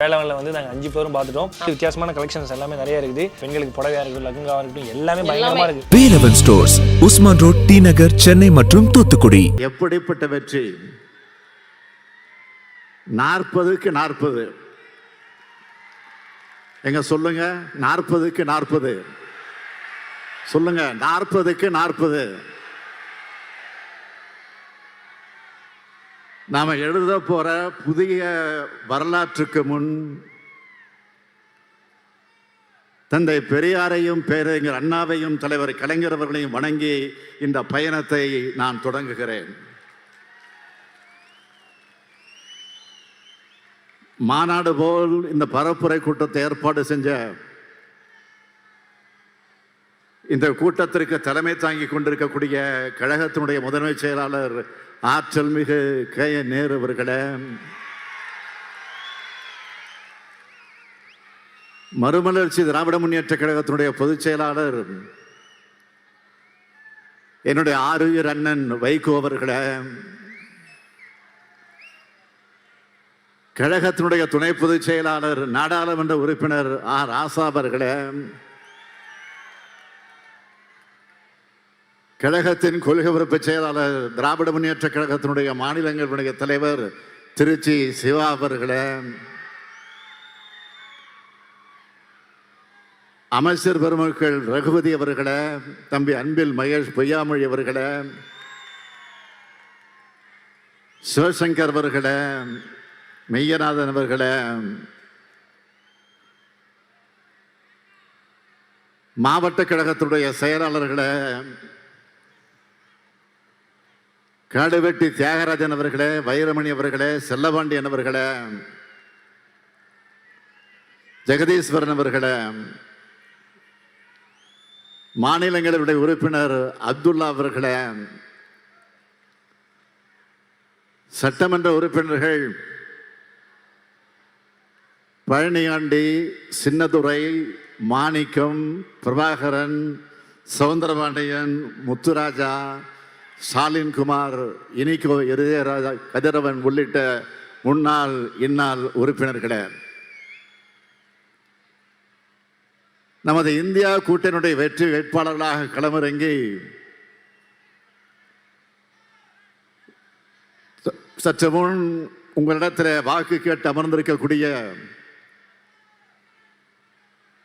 வேளாண்ல வந்து நாங்கள் 5 பேரும் பார்த்துட்டோம். வித்தியாசமான கலெக்ஷன்ஸ் எல்லாமே நிறைய இருக்குது. பெண்களுக்கு புடவையா இருக்கட்டும், லெஹங்காவா இருக்கட்டும், எல்லாமே பயங்கரமா இருக்கு. P11 stores, Usman road, T Nagar, Chennai மற்றும் தூத்துக்குடி. எப்படிப்பட்ட வெற்றி! 40க்கு 40. எங்க சொல்லுங்க, 40க்கு 40 சொல்லுங்க, 40க்கு 40. நாம எழுத போற புதிய வரலாற்றுக்கு முன் தந்தை பெரியாரையும் பேரறிஞர் அண்ணாவையும் தலைவர் கலைஞர் அவர்களையும் வணங்கி இந்த பயணத்தை நான் தொடங்குகிறேன். மாநாடு போல் இந்த பரப்புரை கூட்டத்தை ஏற்பாடு செஞ்ச இந்த கூட்டத்திற்கு தலைமை தாங்கி கொண்டிருக்கக்கூடிய கழகத்தினுடைய முதன்மை செயலாளர் ஆற்றல் மிகு K.N. நேரு அவர்களே, மறுமலர்ச்சி திராவிட முன்னேற்ற கழகத்தினுடைய பொதுச் செயலாளர் என்னுடைய ஆருயிர் அண்ணன் வைகோ அவர்களே, கழகத்தினுடைய துணை பொதுச் செயலாளர் நாடாளுமன்ற உறுப்பினர் ராசா அவர்களே, கழகத்தின் கொள்கை பொறுப்பு செயலாளர் திராவிட முன்னேற்ற கழகத்தினுடைய மாநிலங்களுடைய தலைவர் திருச்சி சிவா அவர்களே, அமைச்சர் பெருமக்கள் ரகுபதி அவர்களே, தம்பி அன்பில் மகேஷ் பொய்யாமொழி அவர்களே, சிவசங்கர் அவர்களே, மெய்யநாதன் அவர்களே, மாவட்ட கழகத்துடைய செயலாளர்களே, காடுவெட்டி தியாகராஜன் அவர்களே, வைரமணி அவர்களே, செல்லபாண்டியன் அவர்களே, ஜெகதீஸ்வரன் அவர்களே, மாநிலங்களுடைய உறுப்பினர் அப்துல்லா அவர்களே, சட்டமன்ற உறுப்பினர்கள் பழனியாண்டி, சின்னதுரை, மாணிக்கம், பிரபாகரன், சவுந்தரபாண்டியன், முத்துராஜா, ஸ்டாலின் குமார், இனிகோ இருதயராஜா, கதிரவன் உள்ளிட்ட முன்னாள் இந்நாள் உறுப்பினர்களே, நமது இந்தியா கூட்டணியுடைய வெற்றி வேட்பாளர்களாக களமிறங்கி சற்று முன் உங்களிடத்தில் வாக்கு கேட்டு அமர்ந்திருக்கக்கூடிய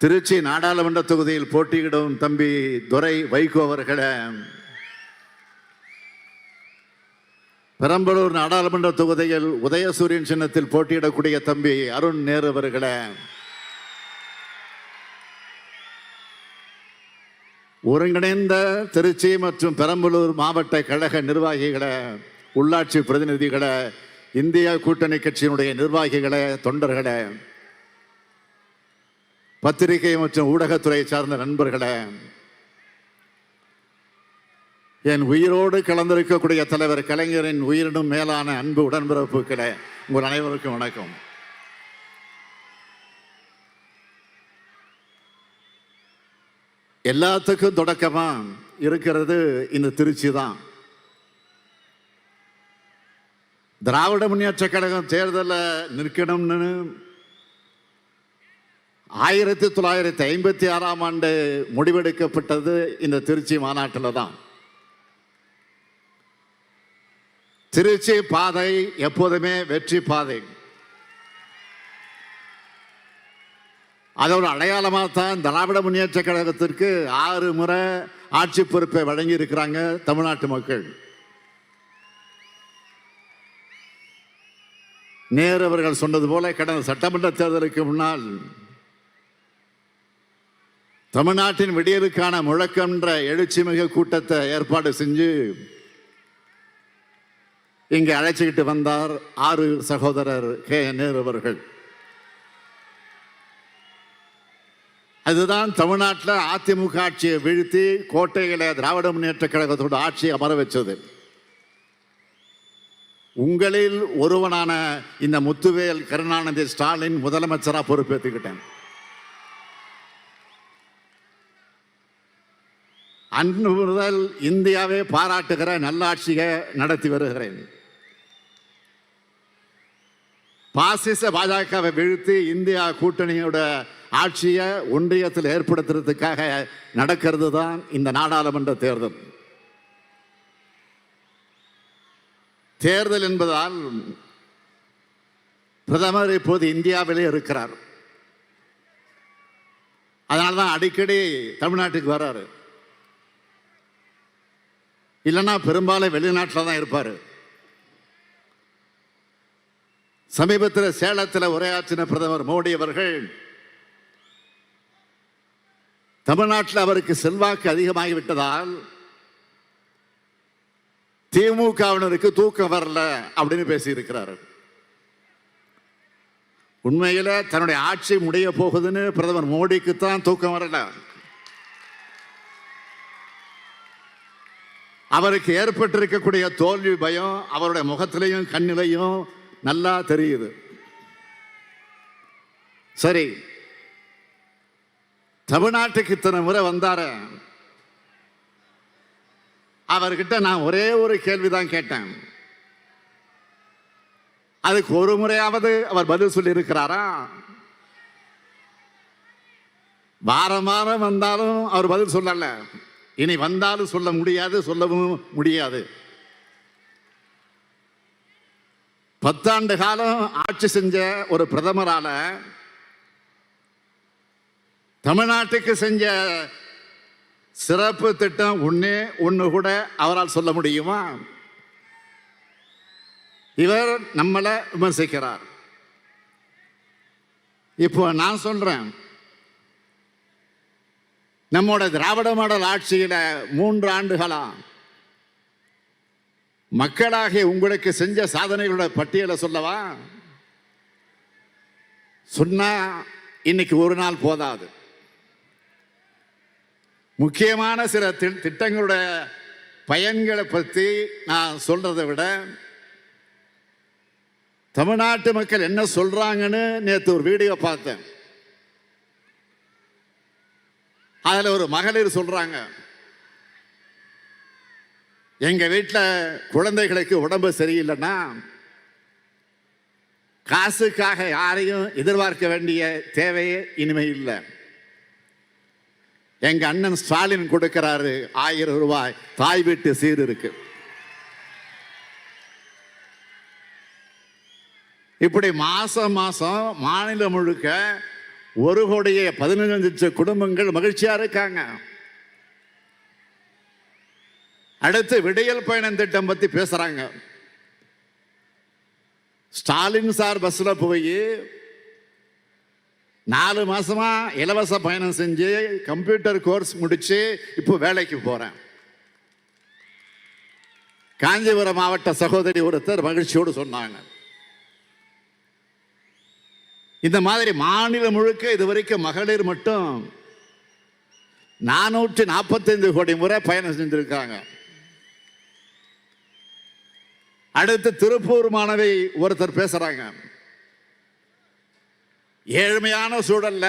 திருச்சி நாடாளுமன்ற தொகுதியில் போட்டியிடும் தம்பி துரை வைகோ அவர்களே, பெரம்பலூர் நாடாளுமன்ற தொகுதியில் உதயசூரியன் சின்னத்தில் போட்டியிடக்கூடிய தம்பி அருண் நேரு அவர்களே, ஒருங்கிணைந்த திருச்சி மற்றும் பெரம்பலூர் மாவட்ட கழக நிர்வாகிகளே, உள்ளாட்சி பிரதிநிதிகளே, இந்தியா கூட்டணி கட்சியினுடைய நிர்வாகிகளே, தொண்டர்களே, பத்திரிகை மற்றும் ஊடகத்துறை சார்ந்த நண்பர்களே, என் உயிரோடு கலந்திருக்கக்கூடிய தலைவர் கலைஞரின் உயிரினும் மேலான அன்பு உடன்பிறப்புகளே, உங்கள் அனைவருக்கும் வணக்கம். எல்லாத்துக்கும் தொடக்கமா இருக்கிறது இந்த திருச்சி தான். திராவிட முன்னேற்ற கழகம் தேர்தலில் நிற்கணும்னு 1956ஆம் ஆண்டு முடிவெடுக்கப்பட்டது இந்த திருச்சி மாநாட்டில் தான். திருச்சி பாதை எப்போதுமே வெற்றி பாதை. அதோட அடையாளமாக தான் திராவிட முன்னேற்ற கழகத்திற்கு 6 முறை ஆட்சி பொறுப்பை வழங்கி இருக்கிறாங்க தமிழ்நாட்டு மக்கள். நேரு அவர்கள் சொன்னது போல கடந்த சட்டமன்ற தேர்தலுக்கு முன்னால் தமிழ்நாட்டின் விடியலுக்கான முழக்கம்ன்ற எழுச்சி மிகு கூட்டத்தை ஏற்பாடு செஞ்சு இங்கே அழைச்சிக்கிட்டு வந்தார் 6 சகோதரர் K.N. நேரு அவர்கள். அதுதான் தமிழ்நாட்டில் அதிமுக ஆட்சியை வீழ்த்தி கோட்டையில திராவிட முன்னேற்ற கழகத்தோட ஆட்சியை அமர வச்சது. உங்களில் ஒருவனான இந்த முத்துவேல் கருணாநிதி ஸ்டாலின் முதலமைச்சராக பொறுப்பேற்றுக்கிட்டேன். அன்று முதல் இந்தியாவை பாராட்டுகிற நல்லாட்சியை நடத்தி வருகிறேன். பாசிச பாஜகவை வீழ்த்தி இந்தியா கூட்டணியோட ஆட்சியை ஒன்றியத்தில் ஏற்படுத்துறதுக்காக நடக்கிறது தான் இந்த நாடாளுமன்ற தேர்தல். தேர்தல் என்பதால் பிரதமர் இப்போது இந்தியாவிலே இருக்கிறார். அதனால தான் அடிக்கடி தமிழ்நாட்டுக்கு வர்றாரு. இல்லைன்னா பெரும்பாலும் வெளிநாட்டில் தான் இருப்பார். சமீபத்தில் சேலத்தில் உரையாற்றின பிரதமர் மோடி அவர்கள் தமிழ்நாட்டில் அவருக்கு செல்வாக்கு அதிகமாகிவிட்டதால் திமுகவினருக்கு தூக்கம் வரல அப்படின்னு பேசியிருக்கிறார். உண்மையில தன்னுடைய ஆட்சி முடிய போகுதுன்னு பிரதமர் மோடிக்கு தான் தூக்கம் வரல. அவருக்கு ஏற்பட்டிருக்கக்கூடிய தோல்வி பயம் அவருடைய முகத்திலையும் கண்ணிலையும் நல்லா தெரியுது. சரி, தமிழ்நாட்டுக்கு இத்தனை முறை வந்தார, அவர்கிட்ட நான் ஒரே ஒரு கேள்விதான் கேட்டேன். அதுக்கு ஒரு முறையாவது அவர் பதில் சொல்லி இருக்கிறாரா? வாரம் வாரம் வந்தாலும் அவர் பதில் சொல்லல. இனி வந்தாலும் சொல்ல முடியாது, சொல்லவும் முடியாது. 10 ஆண்டு காலம் ஆட்சி செஞ்ச ஒரு பிரதமரால தமிழ்நாட்டுக்கு செஞ்ச சிறப்பு திட்டம் ஒண்ணு கூட அவரால் சொல்ல முடியுமா? இவர் நம்மளை விமர்சிக்கிறார். இப்போ நான் சொல்றேன், நம்மோட திராவிட மாடல் ஆட்சியில 3 ஆண்டுகளா மக்களாகிய உங்களுக்கு செஞ்ச சாதனைகளோட பட்டியலை சொல்லவா? சொன்னா இன்னைக்கு ஒரு நாள் போதாது. முக்கியமான சில திட்டங்களோட பயன்களை பற்றி நான் சொல்றதை விட தமிழ்நாட்டு மக்கள் என்ன சொல்றாங்கன்னு நேற்று ஒரு வீடியோ பார்த்தேன். அதுல ஒரு மகளிர் சொல்றாங்க, எங்க வீட்டில் குழந்தைகளுக்கு உடம்பு சரியில்லைன்னா காசுக்காக யாரையும் எதிர்பார்க்க வேண்டிய தேவையே இனிமே இல்லை. எங்க அண்ணன் ஸ்டாலின் கொடுக்கிறாரு 1000 ரூபாய் தாய் வீட்டு சீர் இருக்கு. இப்படி மாசம் மாசம் மாநிலம் முழுக்க 1,15 லட்சம் குடும்பங்கள் மகிழ்ச்சியா இருக்காங்க. அடுத்து விடியல் பயணம் திட்டம் பத்தி பேசுறாங்க. ஸ்டாலின் சார் பஸ்ல போய் 4 மாசமா இலவச பயணம் செஞ்சு கம்ப்யூட்டர் கோர்ஸ் முடிச்சு இப்போ வேலைக்கு போறேன். காஞ்சிபுரம் மாவட்ட சகோதரி ஒருத்தர் மகிழ்ச்சியோடு சொன்னாங்க. இந்த மாதிரி மாநிலம் முழுக்க இதுவரைக்கும் மகளிர் மட்டும் 445 கோடி முறை பயணம் செஞ்சிருக்காங்க. அடுத்து திருப்பூர் மாணவி ஒருத்தர் பேசுறாங்க, ஏழ்மையான சூழல்ல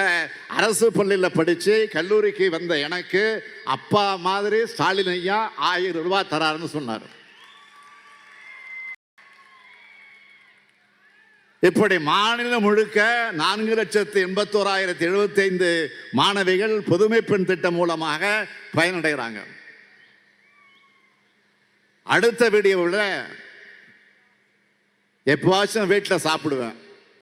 அரசு பள்ளியில் படிச்சு கல்லூரிக்கு வந்த எனக்கு அப்பா மாதிரி ஸ்டாலின் ஐயா 1000 ரூபாய் தராருன்னு சொன்னார். இப்படி மாநிலம் முழுக்க 4,81,075 மாணவிகள் புதுமை பெண் திட்டம் மூலமாக பயனடைகிறாங்க. அடுத்த வீடியோவில் எப்பவாச்சும் வீட்டில் சாப்பிடுவேன்.